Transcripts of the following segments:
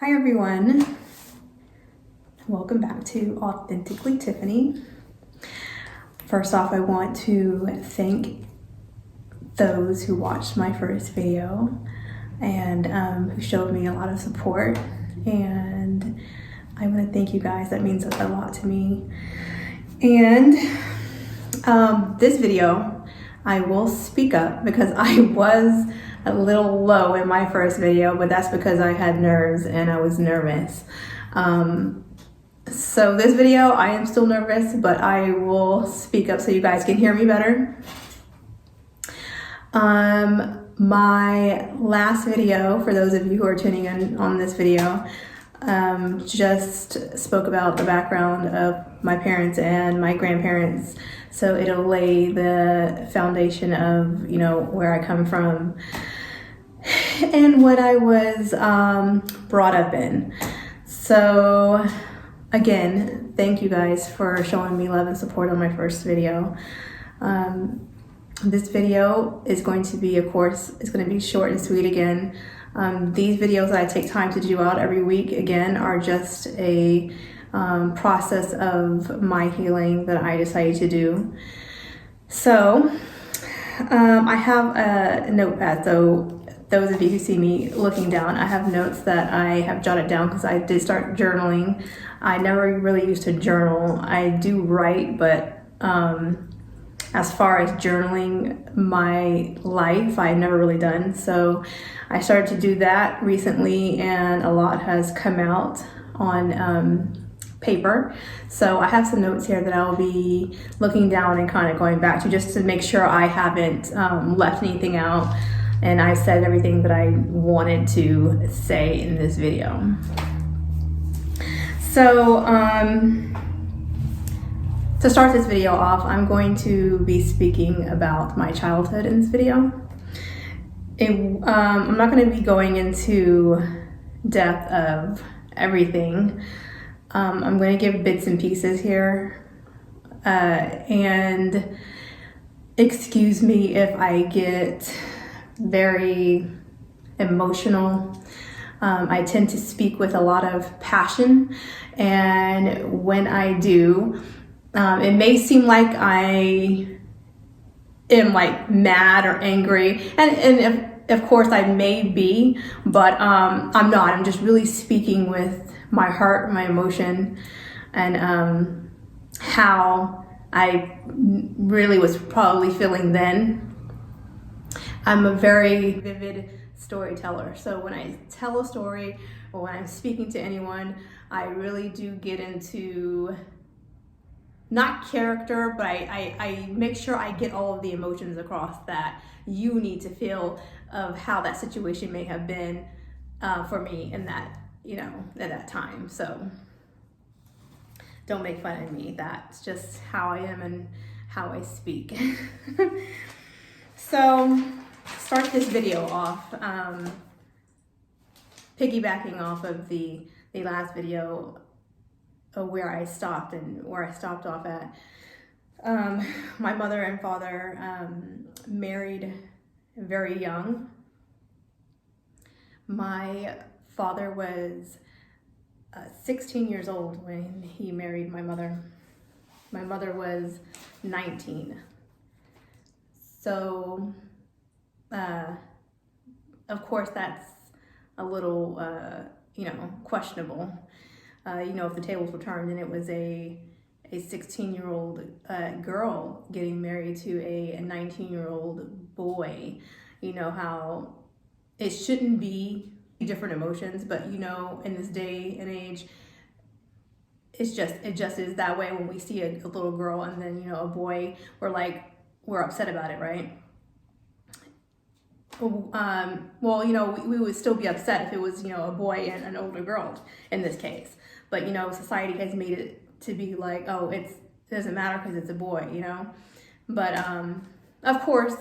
Hi everyone, welcome back to Authentically Tiffany. First off, I want to thank those who watched my first video and who showed me a lot of support, and I want to thank you guys. That means a lot to me. And this video, I will speak up because I was a little low in my first video, but that's because I had nerves and I was nervous. So this video, I am still nervous, but I will speak up so you guys can hear me better. My last video, for those of you who are tuning in on this video, just spoke about the background of my parents and my grandparents. So it'll lay the foundation of, where I come from and what I was brought up in. So again, thank you guys for showing me love and support on my first video. This video is going to be, of course, it's going to be short and sweet again. These videos that I take time to do out every week, again, are just a process of my healing that I decided to do. So I have a notepad, so those of you who see me looking down, I have notes that I have jotted down because I did start journaling. I never really used to journal. I do write, but as far as journaling my life, I've never really done. So I started to do that recently, and a lot has come out on paper. So I have some notes here that I'll be looking down and kind of going back to, just to make sure I haven't left anything out and I said everything that I wanted to say in this video. So to start this video off, I'm going to be speaking about my childhood in this video. I'm not going to be going into depth of everything. I'm going to give bits and pieces here, and excuse me if I get very emotional. I tend to speak with a lot of passion, and when I do, it may seem like I am like mad or angry, and of course I may be, but I'm not. I'm just really speaking with my heart, my emotion, and how I really was probably feeling then. I'm a very vivid storyteller. So when I tell a story or when I'm speaking to anyone, I really do get into, not character, but I make sure I get all of the emotions across that you need to feel of how that situation may have been for me in that, at that time. So don't make fun of me. That's just how I am and how I speak. So start this video off, piggybacking off of the last video where I stopped off at. My mother and father married very young. My father was 16 years old when he married my mother. My mother was 19. So of course that's a little questionable. If the tables were turned and it was a 16-year-old girl getting married to a 19-year-old boy, how it shouldn't be different emotions, but in this day and age, it just is that way. When we see a little girl and then a boy, we're upset about it, right? We would still be upset if it was a boy and an older girl in this case, but society has made it to be like, oh, it doesn't matter because it's a boy, but of course,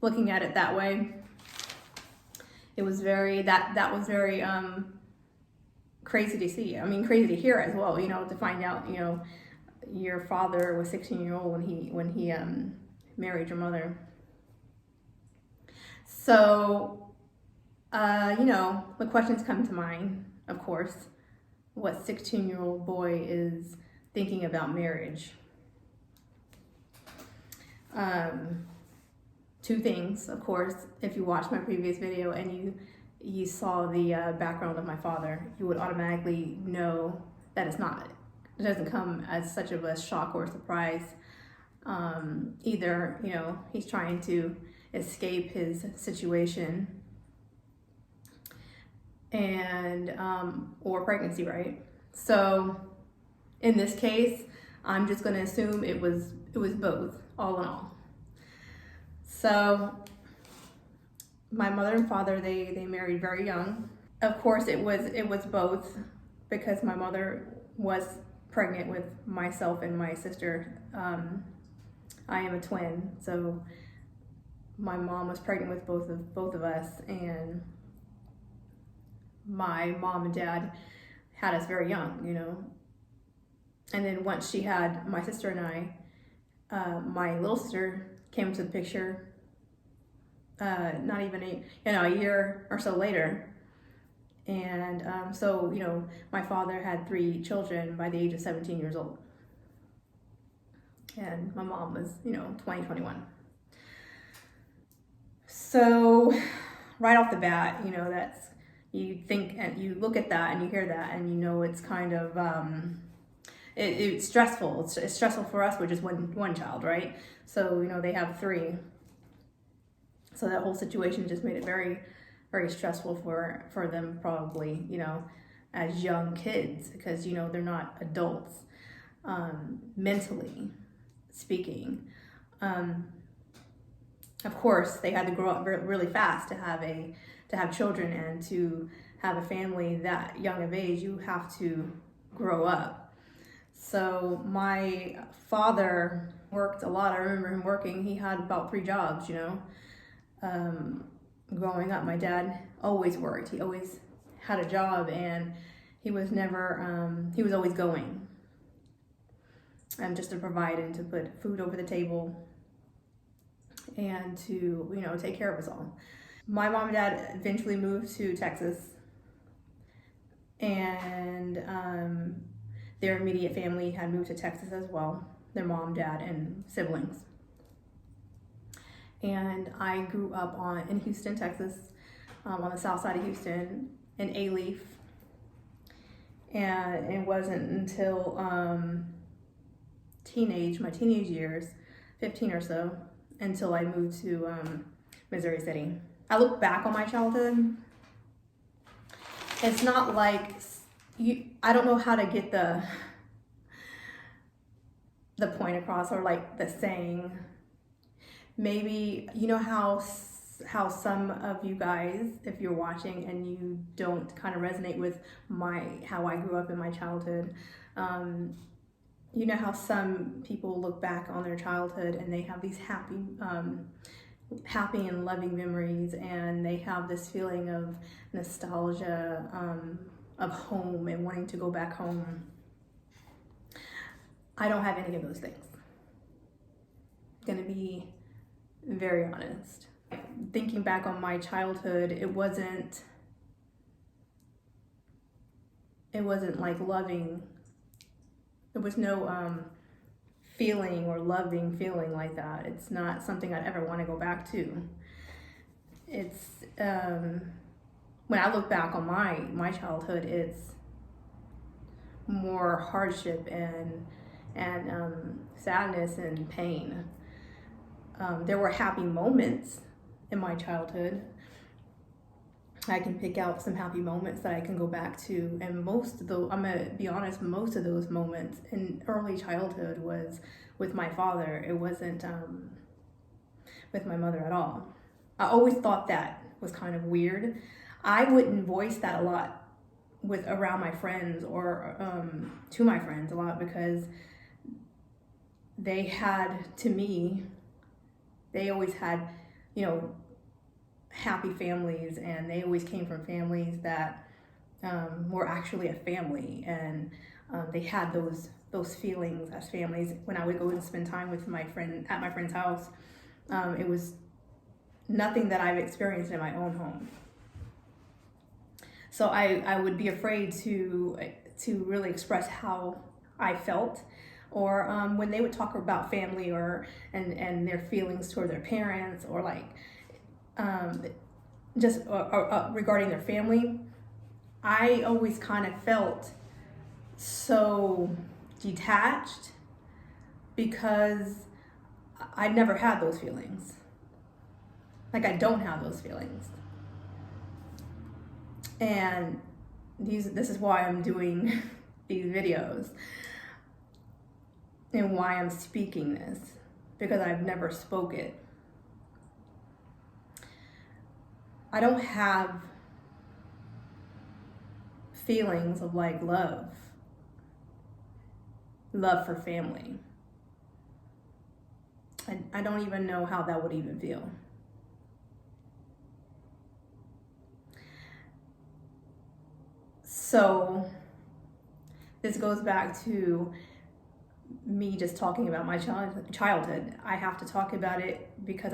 looking at it that way, it was very that was very crazy to see. I mean, crazy to hear as well, to find out your father was 16-year-old when he married your mother. So The questions come to mind, of course. What 16-year-old boy is thinking about marriage? Two things, of course. If you watched my previous video and you saw the background of my father, you would automatically know that it doesn't come as such of a shock or surprise. Either, he's trying to escape his situation and or pregnancy, right? So in this case, I'm just going to assume it was both, all in all. So my mother and father, they married very young. Of course, it was both, because my mother was pregnant with myself and my sister. I am a twin, so my mom was pregnant with both of us, and my mom and dad had us very young, And then once she had my sister and I, my little sister came into the picture. Not even a year or so later, and so my father had 3 children by the age of 17 years old, and my mom was 20, 21. So right off the bat, that's, you think and you look at that and you hear that and it's kind of it's stressful. It's stressful for us with just one child, right? So they have 3. So that whole situation just made it very, very stressful for them, probably, as young kids, because, they're not adults, mentally speaking. Of course, they had to grow up really fast to have children, and to have a family that young of age. You have to grow up. So my father worked a lot. I remember him working. He had about 3 jobs, growing up. My dad always worked. He always had a job, and he was never, he was always going, just to provide and to put food over the table and to, take care of us all. My mom and dad eventually moved to Texas, and their immediate family had moved to Texas as well, their mom, dad, and siblings. And I grew up in Houston, Texas, on the south side of Houston, in Alief. And it wasn't until my teenage years, 15 or so, until I moved to Missouri City. I look back on my childhood. It's not like I don't know how to get the point across, or like the saying. Maybe how some of you guys, if you're watching and you don't kind of resonate with how I grew up in my childhood, how some people look back on their childhood and they have these happy and loving memories, and they have this feeling of nostalgia, of home and wanting to go back home. I don't have any of those things. I'm gonna be very honest. Thinking back on my childhood, it wasn't like loving. There was no feeling or loving feeling like that. It's not something I'd ever want to go back to. It's when I look back on my childhood, it's more hardship and sadness and pain. There were happy moments in my childhood. I can pick out some happy moments that I can go back to, and I'm gonna be honest, most of those moments in early childhood was with my father. It wasn't with my mother at all. I always thought that was kind of weird. I wouldn't voice that a lot around my friends, or to my friends a lot, because they always had, happy families, and they always came from families that were actually a family, and they had those feelings as families. When I would go and spend time with my friend at my friend's house, it was nothing that I've experienced in my own home. So I would be afraid to really express how I felt, or when they would talk about family or and their feelings toward their parents, or like just regarding their family, I always kind of felt so detached because I never had those feelings. Like, I don't have those feelings. And this is why I'm doing these videos and why I'm speaking this, because I've never spoke it. I don't have feelings of like love for family. I don't even know how that would even feel. So this goes back to me just talking about my childhood. I have to talk about it because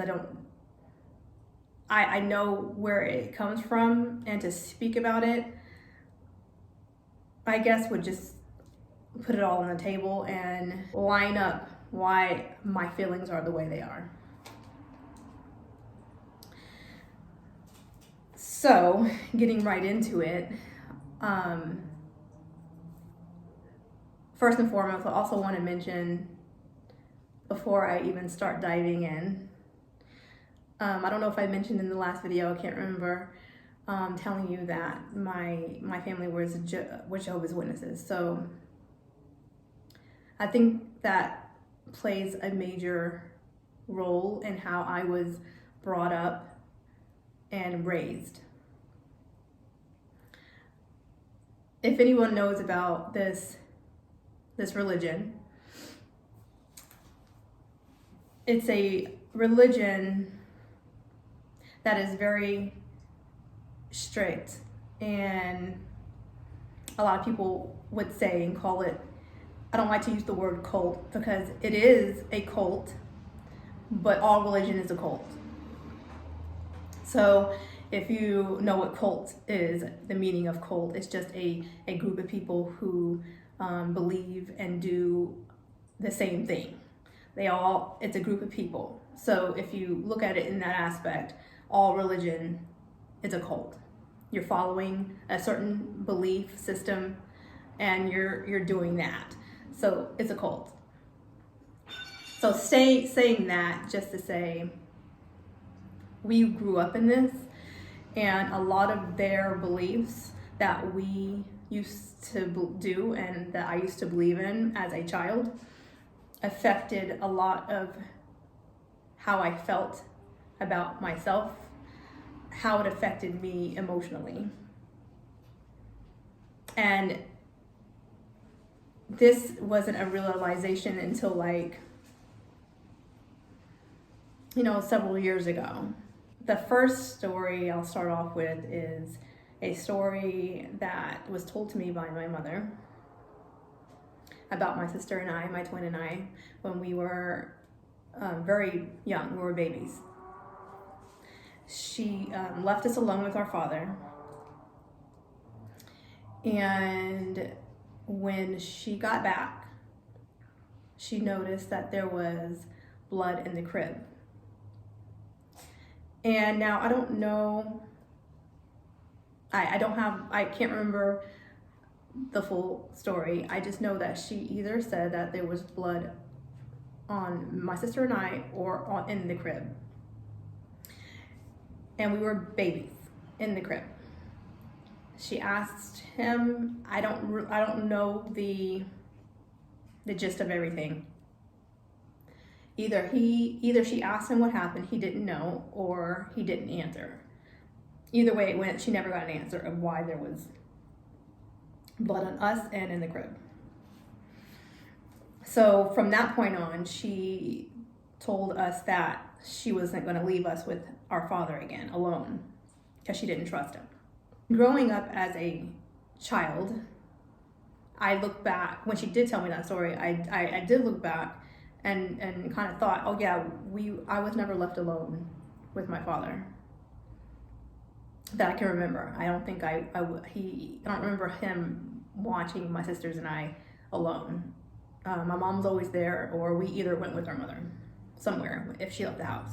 I know where it comes from, and to speak about it, I guess, would just put it all on the table and line up why my feelings are the way they are. So, getting right into it, first and foremost, I also want to mention, before I even start diving in, I don't know if I mentioned in the last video, I can't remember, telling you that my family was Jehovah's Witnesses. So I think that plays a major role in how I was brought up and raised. If anyone knows about this religion, it's a religion that is very strict, and a lot of people would say and call it, I don't like to use the word cult because it is a cult, but all religion is a cult. So if you know what cult is, the meaning of cult, it's just a group of people who believe and do the same thing. It's a group of people. So if you look at it in that aspect, all religion is a cult. You're following a certain belief system and you're doing that. So it's a cult. So saying that just to say, we grew up in this, and a lot of their beliefs that we used to do and that I used to believe in as a child affected a lot of how I felt about myself, how it affected me emotionally. And this wasn't a realization until several years ago. The first story I'll start off with is a story that was told to me by my mother about my sister and I, my twin and I, when we were very young. We were babies. She left us alone with our father, and when she got back, she noticed that there was blood in the crib. And now I don't know, I can't remember the full story. I just know that she either said that there was blood on my sister and I or in the crib. And we were babies in the crib. She asked him, I don't know the gist of everything. Either she asked him what happened, he didn't know, or he didn't answer. Either way it went, she never got an answer of why there was blood on us and in the crib. So from that point on, she told us that she wasn't going to leave us with our father again alone, because she didn't trust him. Growing up as a child, I look back, when she did tell me that story, I did look back and kind of thought, oh yeah, I was never left alone with my father. that I can remember. I don't think I don't remember him watching my sisters and I alone. My mom was always there, or we either went with our mother somewhere if she left the house.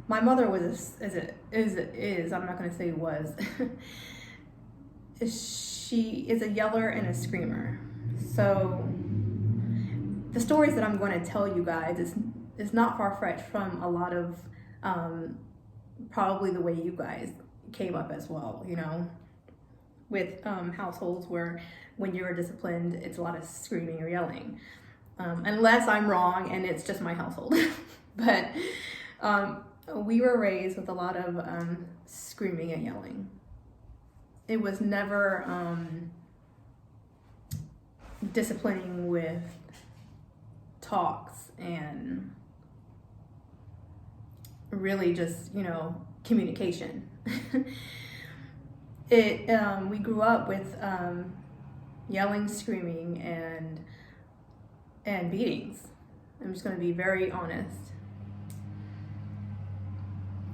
My mother was, I'm not going to say was, she is a yeller and a screamer. So the stories that I'm going to tell you guys is not far-fetched from a lot of probably the way you guys came up as well, you know, with households where when you're disciplined, it's a lot of screaming or yelling. Unless I'm wrong and it's just my household. But we were raised with a lot of screaming and yelling. It was never disciplining with talks and really just, you know, communication. We grew up with yelling, screaming, and beatings. I'm just going to be very honest.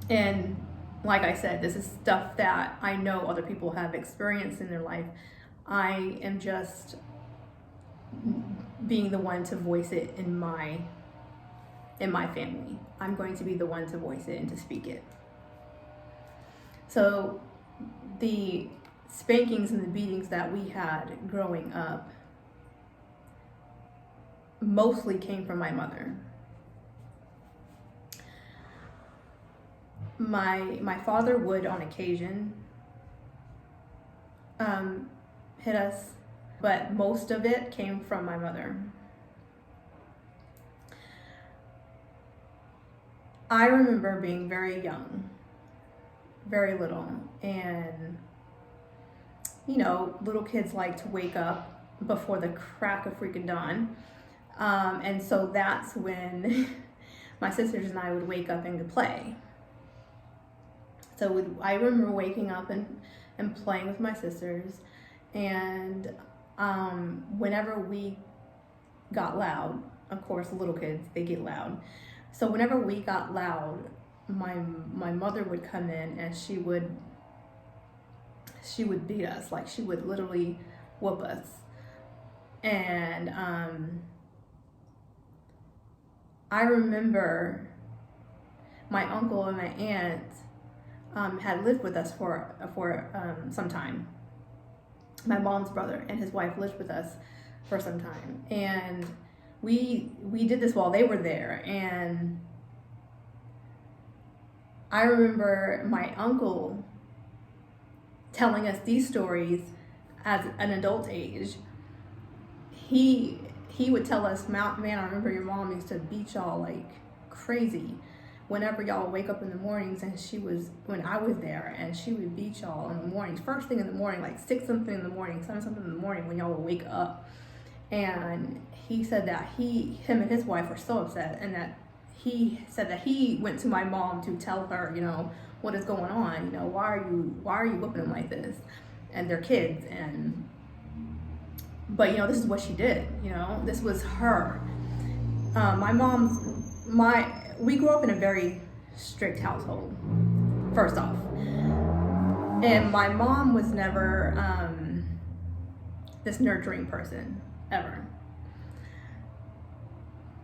And like I said, this is stuff that I know other people have experienced in their life. I am just being the one to voice it in my family. I'm going to be the one to voice it and to speak it. So the spankings and the beatings that we had growing up mostly came from my mother. My father would on occasion hit us, but most of it came from my mother. I remember being very young, very little, and you know, little kids like to wake up before the crack of freaking dawn, and so that's when my sisters and I would wake up and go play. So I remember waking up and playing with my sisters, and whenever we got loud, of course, little kids, they get loud. So whenever we got loud, my mother would come in and she would beat us. Like, she would literally whoop us. And I remember my uncle and my aunt had lived with us for some time. My mom's brother and his wife lived with us for some time, and we did this while they were there. And I remember my uncle telling us these stories as an adult age. He would tell us, man, I remember your mom used to beat y'all like crazy whenever y'all wake up in the mornings, and when I was there, and she would beat y'all in the mornings, first thing in the morning, like 6 something in the morning, 7 something in the morning, when y'all would wake up. And he said that him and his wife were so upset, and that he said that he went to my mom to tell her, you know, what is going on, you know, why are you whooping them like this, and they're kids. But you know, this is what she did, you know, this was her. We grew up in a very strict household, first off. And my mom was never this nurturing person, ever.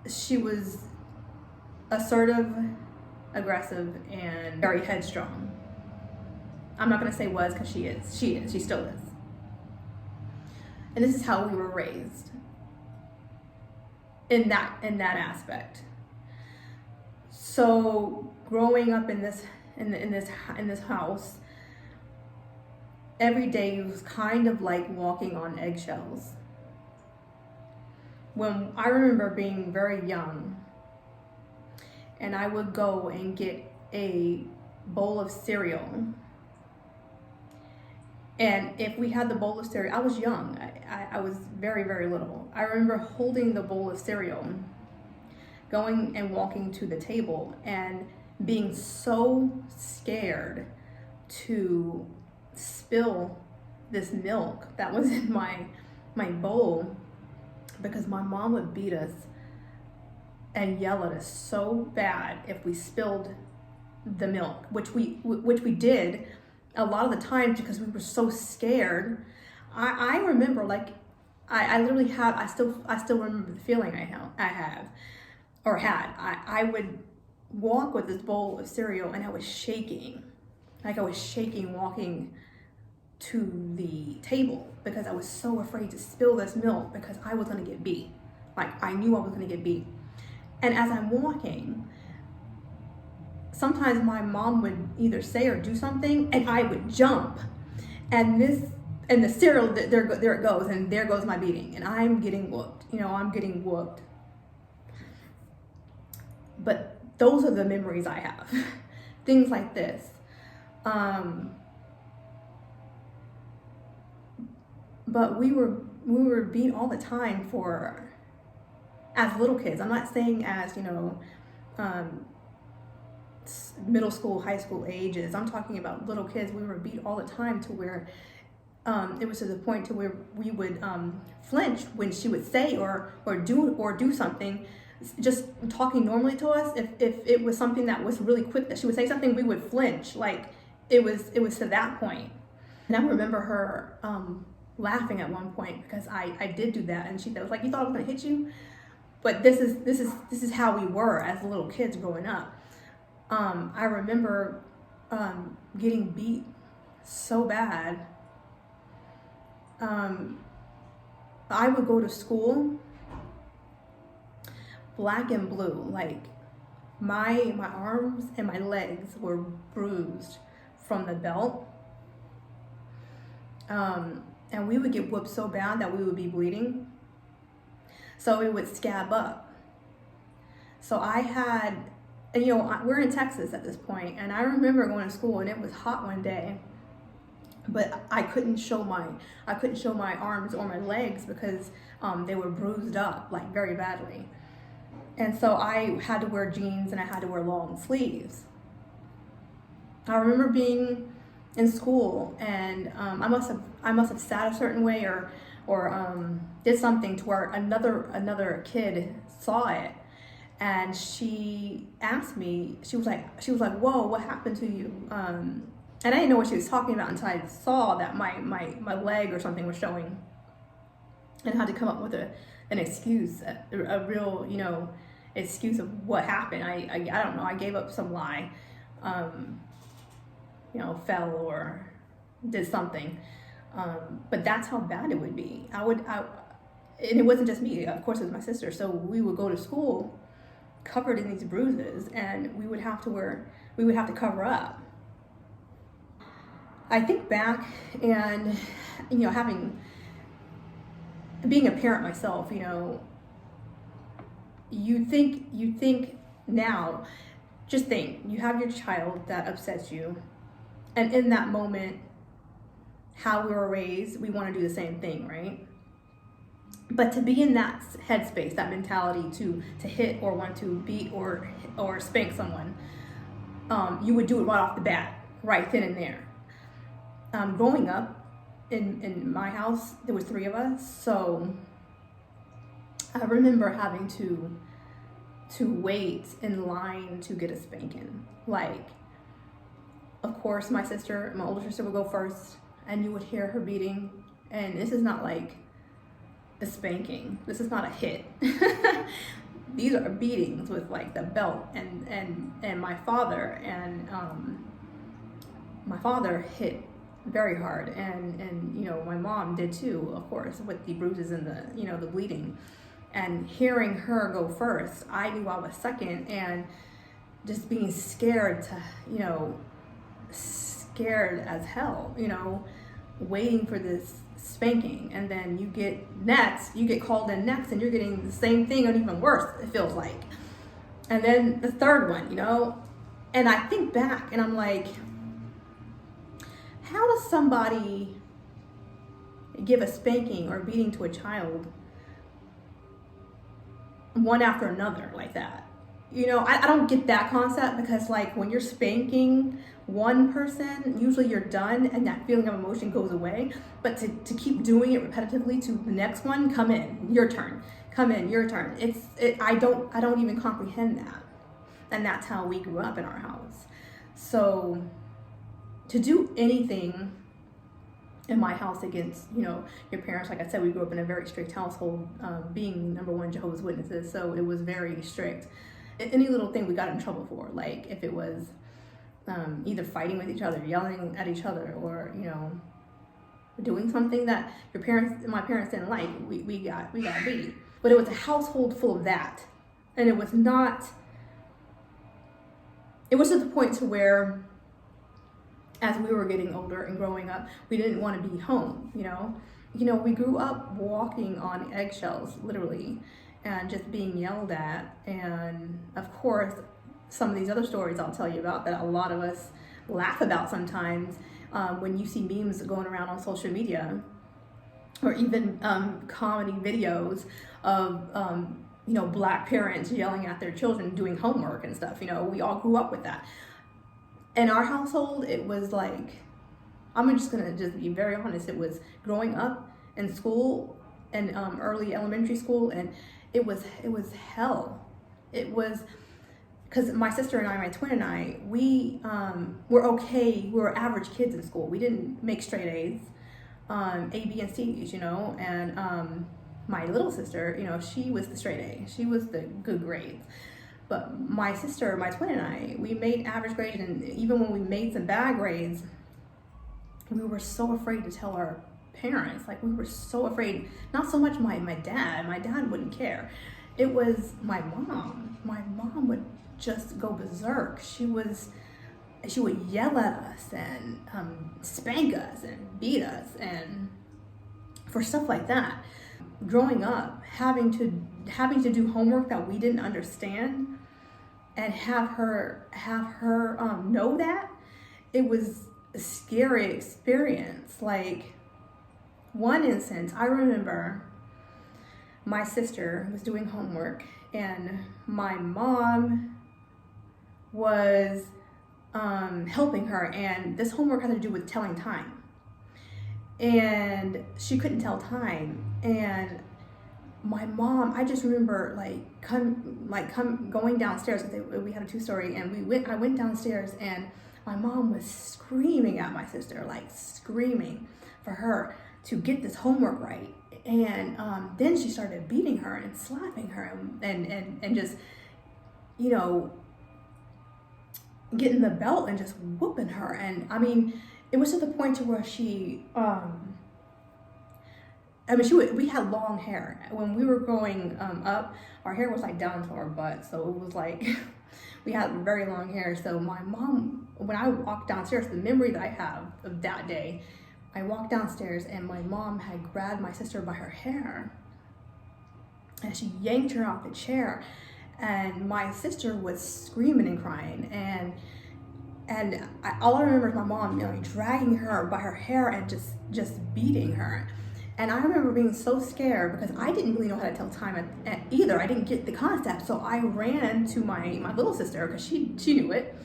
She was assertive, aggressive, and very headstrong. I'm not gonna say was, because she still is. And this is how we were raised in that aspect. So growing up in this house, every day was kind of like walking on eggshells. When I remember being very young, and I would go and get a bowl of cereal, and if we had the bowl of cereal, I was young, I was very, very little. I remember holding the bowl of cereal, going and walking to the table, and being so scared to spill this milk that was in my bowl, because my mom would beat us and yell at us so bad if we spilled the milk, which we did, a lot of the times, because we were so scared, I remember, like, I literally have, I still remember the feeling I have or had. I would walk with this bowl of cereal and I was shaking. Like, I was shaking walking to the table because I was so afraid to spill this milk because I was going to get beat. Like, I knew I was going to get beat. And as I'm walking, sometimes my mom would either say or do something and I would jump. And the cereal, there it goes, and there goes my beating. And I'm getting whooped. I'm getting whooped. But those are the memories I have. Things like this. But we were beat all the time as little kids. I'm not saying as, middle school, high school ages. I'm talking about little kids. We were beat all the time to where it was to the point to where we would flinch when she would say or do something. Just talking normally to us, if it was something that was really quick that she would say something, we would flinch. Like, it was to that point. And I remember her laughing at one point because I did do that, and she was like, "You thought I was gonna hit you?" But this is how we were as little kids growing up. I remember getting beat so bad. I would go to school black and blue. Like, my arms and my legs were bruised from the belt. And we would get whooped so bad that we would be bleeding. So it would scab up. So I had, and we're in Texas at this point, and I remember going to school and it was hot one day, but I couldn't show my arms or my legs because they were bruised up, like, very badly. And so I had to wear jeans and I had to wear long sleeves. I remember being in school and I must have sat a certain way or did something to where another kid saw it, and she asked me. She was like, "Whoa, what happened to you?" And I didn't know what she was talking about until I saw that my leg or something was showing, and I had to come up with an excuse, a real excuse of what happened. I don't know. I gave up some lie. Fell or did something. But that's how bad it would be. And it wasn't just me, of course it was my sister. So we would go to school covered in these bruises and we would have to cover up. I think back and, being a parent myself, you think now, just think, you have your child that upsets you. And in that moment, how we were raised, we want to do the same thing, right? But to be in that headspace, that mentality to hit or want to beat or spank someone, you would do it right off the bat, right then and there. Growing up in my house, there was 3 of us, so I remember having to wait in line to get a spanking. Like, of course, my older sister would go first, and you would hear her beating. And this is not like a spanking. This is not a hit. These are beatings with, like, the belt. And my father hit very hard, and my mom did too, of course, with the bruises and the bleeding. And hearing her go first, I knew I was second, and just being scared scared as hell, waiting for this spanking. And then you get called in next, and you're getting the same thing or even worse, it feels like. And then the third one, and I think back and I'm like, how does somebody give a spanking or beating to a child one after another like that? I don't get that concept, because, like, when you're spanking one person, usually you're done and that feeling of emotion goes away. But to keep doing it repetitively to the next one, come in, your turn, come in, your turn. I don't even comprehend that. And that's how we grew up in our house. So to do anything in my house against, your parents. Like I said, we grew up in a very strict household, being number one Jehovah's Witnesses, so it was very strict. Any little thing we got in trouble for, like if it was either fighting with each other, yelling at each other, or doing something that my parents didn't like, we got beat. But it was a household full of that, and it was to the point to where, as we were getting older and growing up, we didn't want to be home. We grew up walking on eggshells, literally, and just being yelled at. And of course, some of these other stories I'll tell you about that a lot of us laugh about sometimes, when you see memes going around on social media, or even comedy videos of Black parents yelling at their children doing homework and stuff. We all grew up with that. In our household, it was like, I'm just gonna be very honest, it was growing up in school and early elementary school, and it was hell. It was, because my sister and I, my twin and I, we were okay. We were average kids in school. We didn't make straight A's, A, B, and C's, and my little sister, she was the straight A. She was the good grades. But my sister, my twin, and I, we made average grades, and even when we made some bad grades, we were so afraid to tell our parents. Like, we were so afraid. Not so much my dad. My dad wouldn't care. It was my mom. My mom would just go berserk. She would yell at us and spank us and beat us, and for stuff like that. Growing up, having to do homework that we didn't understand, and have her know that, it was a scary experience. Like, one instance, I remember my sister was doing homework, and my mom was helping her, and this homework had to do with telling time. And she couldn't tell time, and my mom, I just remember going downstairs. We had a 2-story, and I went downstairs, and my mom was screaming at my sister, like screaming for her to get this homework right. And then she started beating her and slapping her, and just getting the belt and just whooping her. And I mean, it was to the point to where she we had long hair. When we were growing up, our hair was like down to our butt, so it was like we had very long hair. So my mom, when I walked downstairs, the memory that I have of that day, I walked downstairs and my mom had grabbed my sister by her hair, and she yanked her off the chair, and my sister was screaming and crying, and all I remember is my mom, dragging her by her hair and just beating her. And I remember being so scared because I didn't really know how to tell time either. I didn't get the concept. So I ran to my little sister, because she knew it.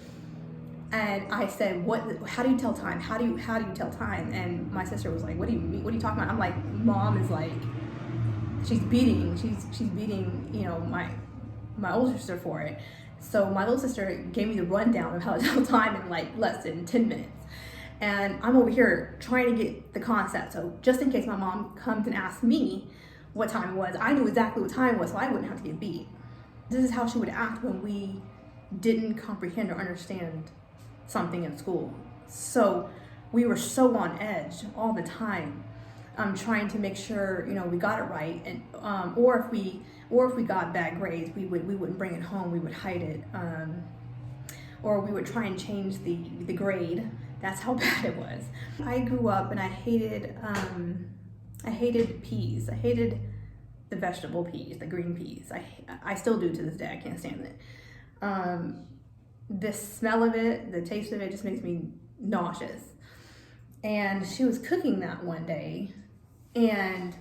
And I said, how do you tell time? How do you tell time? And my sister was like, what do you mean? What are you talking about? I'm like, Mom is like, she's beating my older sister for it. So my little sister gave me the rundown of how to tell time in like less than 10 minutes. And I'm over here trying to get the concept. So just in case my mom comes and asks me what time it was, I knew exactly what time it was, so I wouldn't have to get beat. This is how she would act when we didn't comprehend or understand something in school. So we were so on edge all the time, trying to make sure we got it right, and or if we got bad grades, we wouldn't bring it home. We would hide it, or we would try and change the grade. That's how bad it was. I grew up and I hated peas. I hated the vegetable peas, the green peas. I still do to this day. I can't stand it. The smell of it, the taste of it just makes me nauseous. And she was cooking that one day, and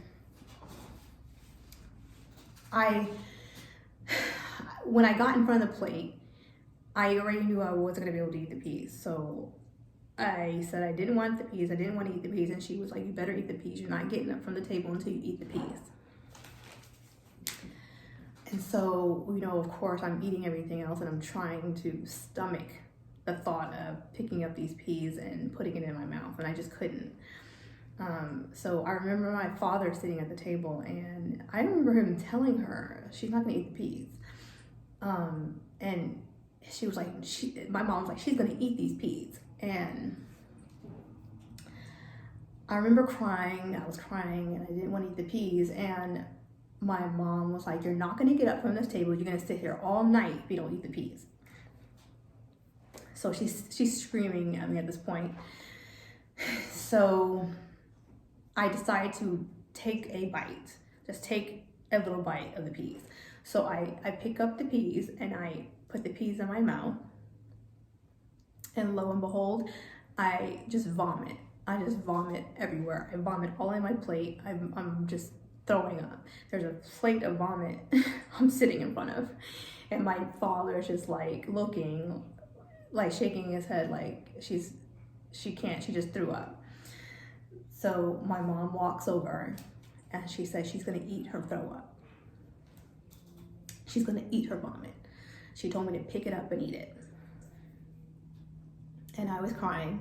when I got in front of the plate, I already knew I wasn't gonna be able to eat the peas. So I said I didn't want the peas. I didn't want to eat the peas. And she was like, you better eat the peas. You're not getting up from the table until you eat the peas. And so, of course, I'm eating everything else, and I'm trying to stomach the thought of picking up these peas and putting it in my mouth, and I just couldn't. So I remember my father sitting at the table, and I remember him telling her she's not gonna eat the peas. And she was like, my mom was like, she's gonna eat these peas. And I remember crying, I was crying, and I didn't want to eat the peas. And my mom was like, you're not gonna get up from this table, you're gonna sit here all night if you don't eat the peas. So she's screaming at me at this point. So I decided to take a bite, just take a little bite of the peas. So I pick up the peas and I put the peas in my mouth, and lo and behold, I just vomit. I just vomit everywhere. I vomit all in my plate. I'm just throwing up. There's a plate of vomit I'm sitting in front of, and my father is just like looking, like shaking his head, like she just threw up. So my mom walks over and she says she's gonna eat her throw up. She's gonna eat her vomit. She told me to pick it up and eat it. And I was crying,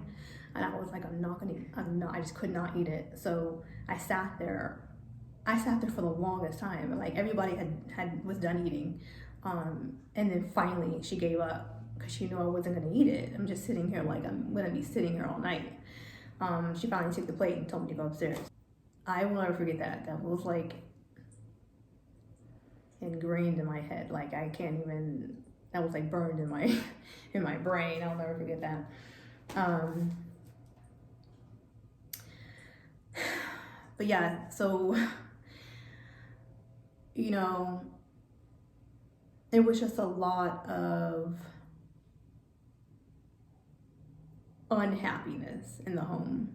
and I was like, I just could not eat it. So I sat there for the longest time. Like everybody was done eating. And then finally she gave up because she knew I wasn't gonna eat it. I'm just sitting here like I'm gonna be sitting here all night. She finally took the plate and told me to go upstairs. I will never forget that. That was like ingrained in my head. Like I can't even, that was like burned in my in my brain. I'll never forget that. But yeah, so you know, it was just a lot of unhappiness in the home.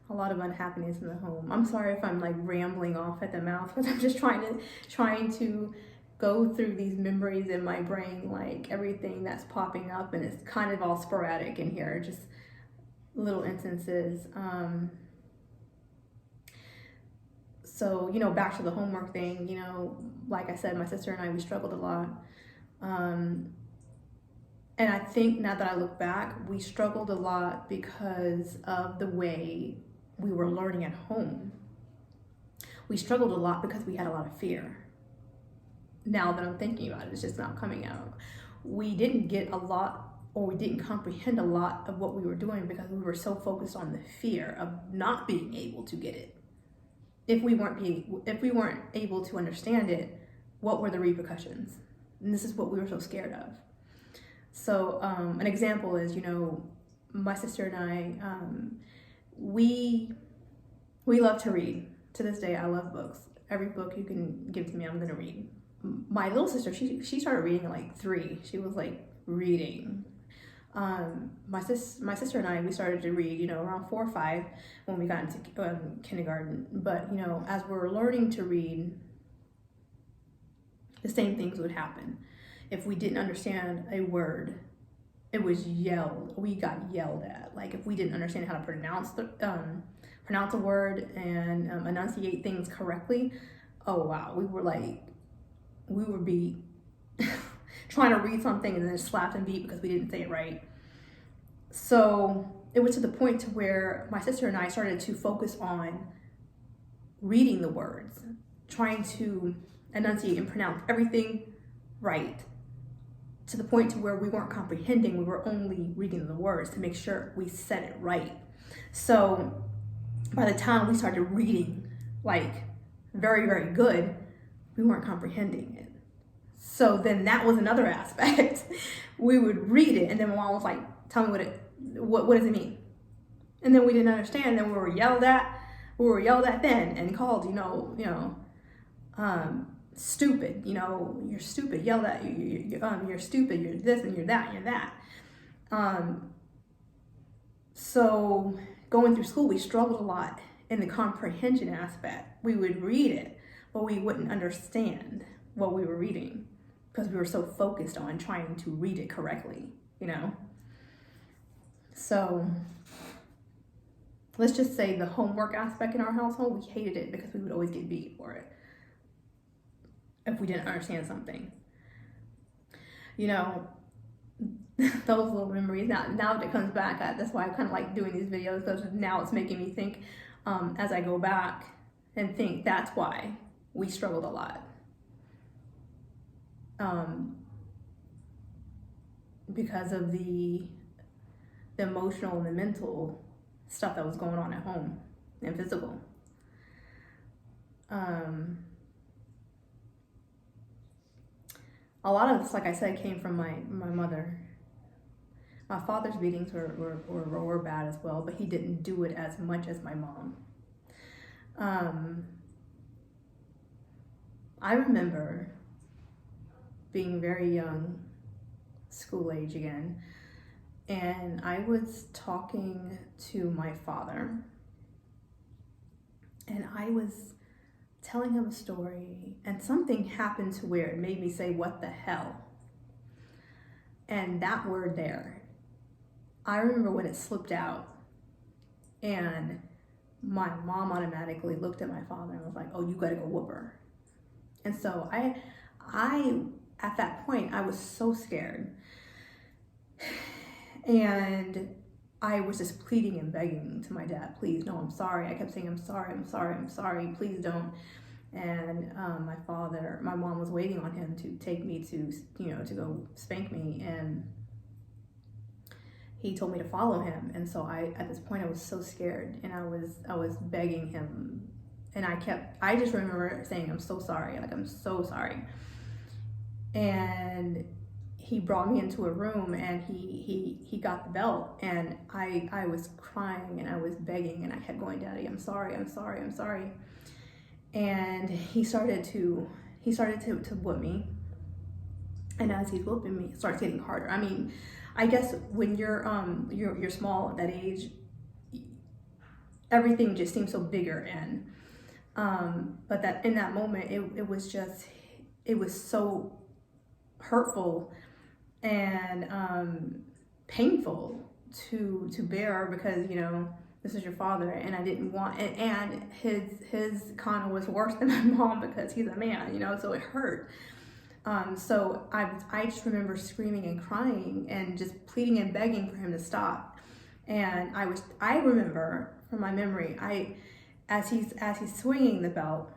A lot of unhappiness in the home. I'm sorry if I'm like rambling off at the mouth, because I'm just trying to go through these memories in my brain, like everything that's popping up, and it's kind of all sporadic in here, just little instances. So, you know, back to the homework thing, you know, like I said, my sister and I, we struggled a lot. And I think now that I look back, we struggled a lot because of the way we were learning at home. We struggled a lot because we had a lot of fear. Now that I'm thinking about it, it's just not coming out. We didn't get a lot, or we didn't comprehend a lot of what we were doing because we were so focused on the fear of not being able to get it. If we weren't able to understand it, what were the repercussions? And this is what we were so scared of. So an example is, you know, my sister and I, we love to read. To this day, I love books. Every book you can give to me, I'm gonna read. My little sister, she started reading at like 3. She was like reading. My sister and I, we started to read, you know, around 4 or 5 when we got into kindergarten. But, you know, as we're learning to read, the same things would happen. If we didn't understand a word, it was we got yelled at. Like if we didn't understand how to pronounce a word and enunciate things correctly, oh wow, we would be trying to read something and then slapped and beat because we didn't say it right. So it was to the point to where my sister and I started to focus on reading the words, trying to enunciate and pronounce everything right, to the point to where we weren't comprehending, we were only reading the words to make sure we said it right. So by the time we started reading like very, very good, we weren't comprehending it. So then that was another aspect. We would read it and then my mom was like, tell me what does it mean? And then we didn't understand, then we were yelled at then and called, stupid, you're stupid, yelled at, you're stupid, you're this and you're that, and you're that. So going through school, we struggled a lot in the comprehension aspect. We would read it, but we wouldn't understand what we were reading because we were so focused on trying to read it correctly, So let's just say the homework aspect in our household, we hated it because we would always get beat for it if we didn't understand something. those little memories. Now that it comes back, that's why I kind of like doing these videos, because now it's making me think as I go back and think that's why we struggled a lot. Because of the emotional and the mental stuff that was going on at home and physical. A lot of this, like I said, came from my mother. My father's beatings were bad as well, but he didn't do it as much as my mom. I remember being very young, school age again, and I was talking to my father, and I was telling him a story, and something happened to where it made me say, "What the hell?" And that word there, I remember when it slipped out, and my mom automatically looked at my father and was like, "Oh, you gotta go whoop her." And so I at that point, I was so scared. And I was just pleading and begging to my dad, "Please, no, I'm sorry." I kept saying, "I'm sorry, I'm sorry, I'm sorry, please don't." And my mom was waiting on him to take me to go spank me. And he told me to follow him. And so at this point, I was so scared, and I was begging him. And I just remember saying, "I'm so sorry, like, I'm so sorry." And he brought me into a room, and he got the belt, and I was crying, and I was begging, and I kept going, "Daddy, I'm sorry, I'm sorry, I'm sorry." And he started to whoop me. And as he's whooping me, it starts getting harder. I mean, I guess when you're small at that age, everything just seems so bigger. And but that in that moment, it was so hurtful and painful to bear, because this is your father, and I didn't want it, and his kind of was worse than my mom because he's a man, so it hurt. So I just remember screaming and crying and just pleading and begging for him to stop. And I remember from my memory, as he's swinging the belt,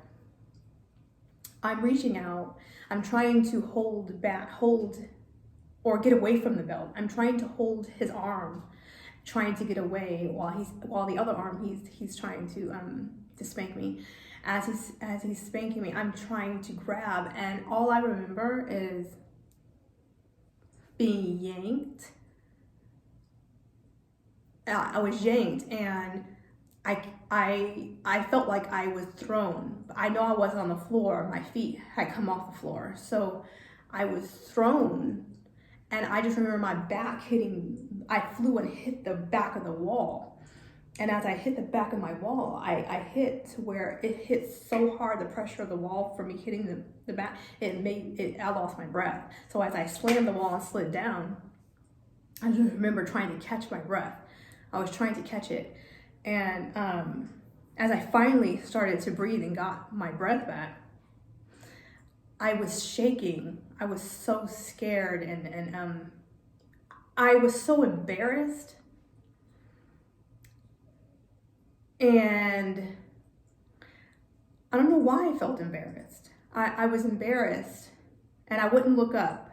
I'm reaching out, I'm trying to hold or get away from the belt. I'm trying to hold his arm, trying to get away, while the other arm he's trying to spank me. As he's spanking me, I'm trying to grab, and all I remember is being yanked. I was yanked, and I felt like I was thrown. I know I wasn't on the floor. My feet had come off the floor, so I was thrown. And I just remember my back I flew and hit the back of the wall. And as I hit the back of my wall, I hit to where it hit so hard, the pressure of the wall for me hitting the back, I lost my breath. So as I slammed the wall and slid down, I just remember trying to catch my breath. I was trying to catch it. And as I finally started to breathe and got my breath back, I was shaking. I was so scared, and I was so embarrassed. And I don't know why I felt embarrassed. I was embarrassed, and I wouldn't look up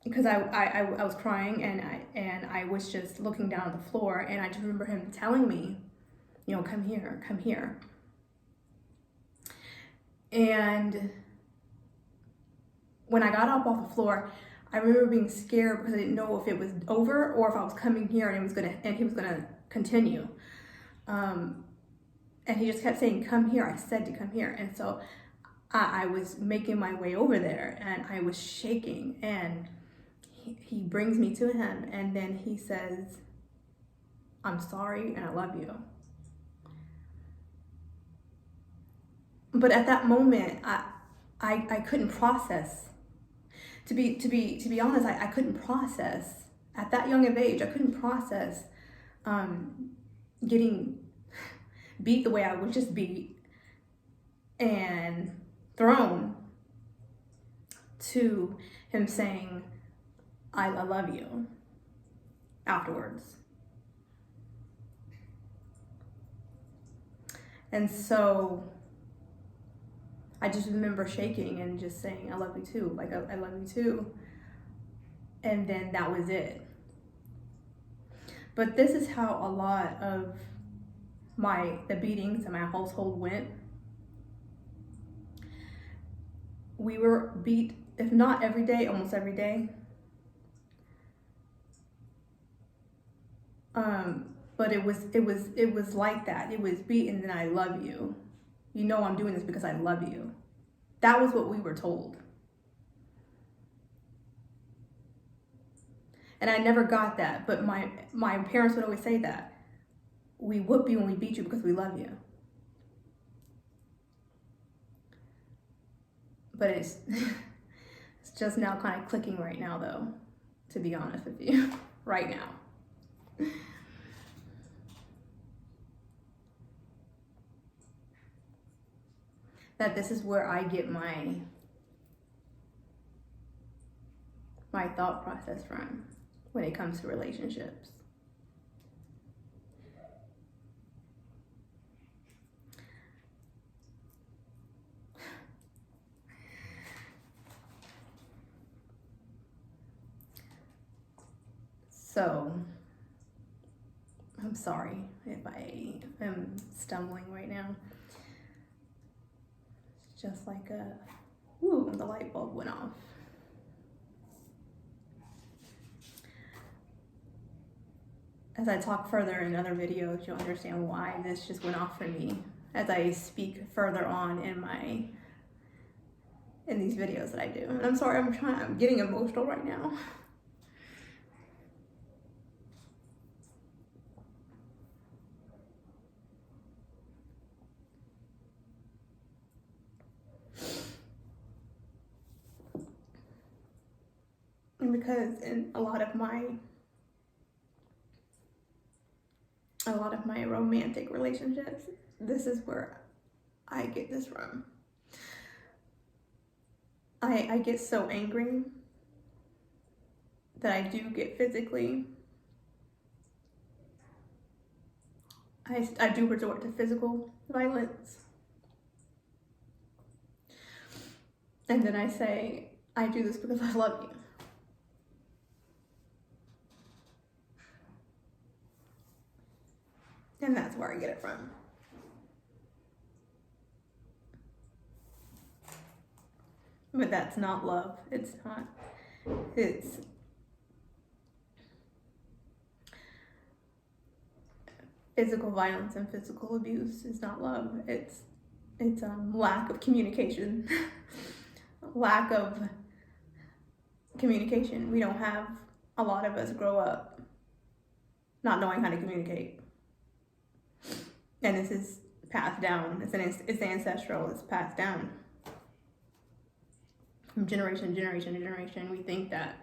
because I was crying, and I was just looking down at the floor, and I just remember him telling me, "Come here, come here." And when I got up off the floor, I remember being scared because I didn't know if it was over or if I was coming here and he was gonna continue. And he just kept saying, "Come here." I said to come here, and so I was making my way over there, and I was shaking, and he brings me to him, and then he says, "I'm sorry and I love you." But at that moment, I couldn't process. To be honest, I couldn't process at that young of age. I couldn't process getting beat the way I was just beat and thrown, to him saying, I love you afterwards. And so I just remember shaking and just saying, I love you too. Like, I love you too. And then that was it. But this is how a lot of the beatings in my household went. We were beat, if not every day, almost every day. But it was like that. It was beaten, and I love you. You know I'm doing this because I love you. That was what we were told. And I never got that, but my parents would always say that. We whoop you and we beat you because we love you. But it's just now kind of clicking right now, though, to be honest with you, right now. That this is where I get my thought process from when it comes to relationships. So, I'm sorry if I am stumbling right now. It's just like the light bulb went off. As I talk further in other videos, you'll understand why this just went off for me as I speak further on in these videos that I do. And I'm sorry, I'm getting emotional right now. Because in a lot of my romantic relationships, this is where I get this from. I get so angry that I do get physically. I do resort to physical violence. And then I say, I do this because I love you. And that's where I get it from. But that's not love. It's not. It's physical violence and physical abuse is not love. It's lack of communication. Lack of communication. We don't have, a lot of us grow up not knowing how to communicate. And this is passed down. It's ancestral. It's passed down from generation to generation to generation. We think that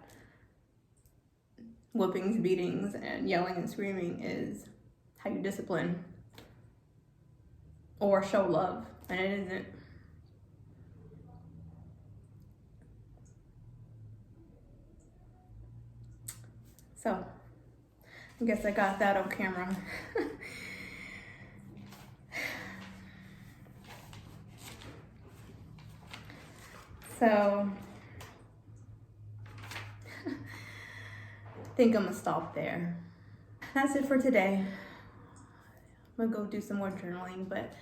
whoopings, beatings, and yelling and screaming is how you discipline or show love, and it isn't. So, I guess I got that on camera. So, I think I'm gonna stop there. That's it for today. I'm gonna go do some more journaling, but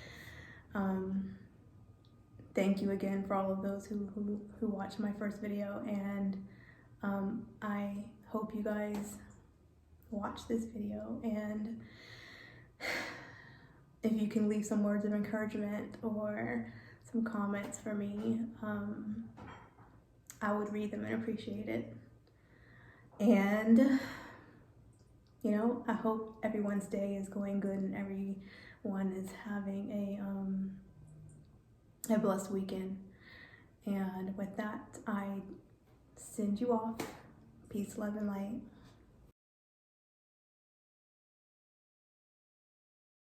thank you again for all of those who watched my first video, and I hope you guys watch this video, and if you can leave some words of encouragement or some comments for me, I would read them and appreciate it. And you know, I hope everyone's day is going good and everyone is having a blessed weekend. And with that, I send you off. Peace, love, and light.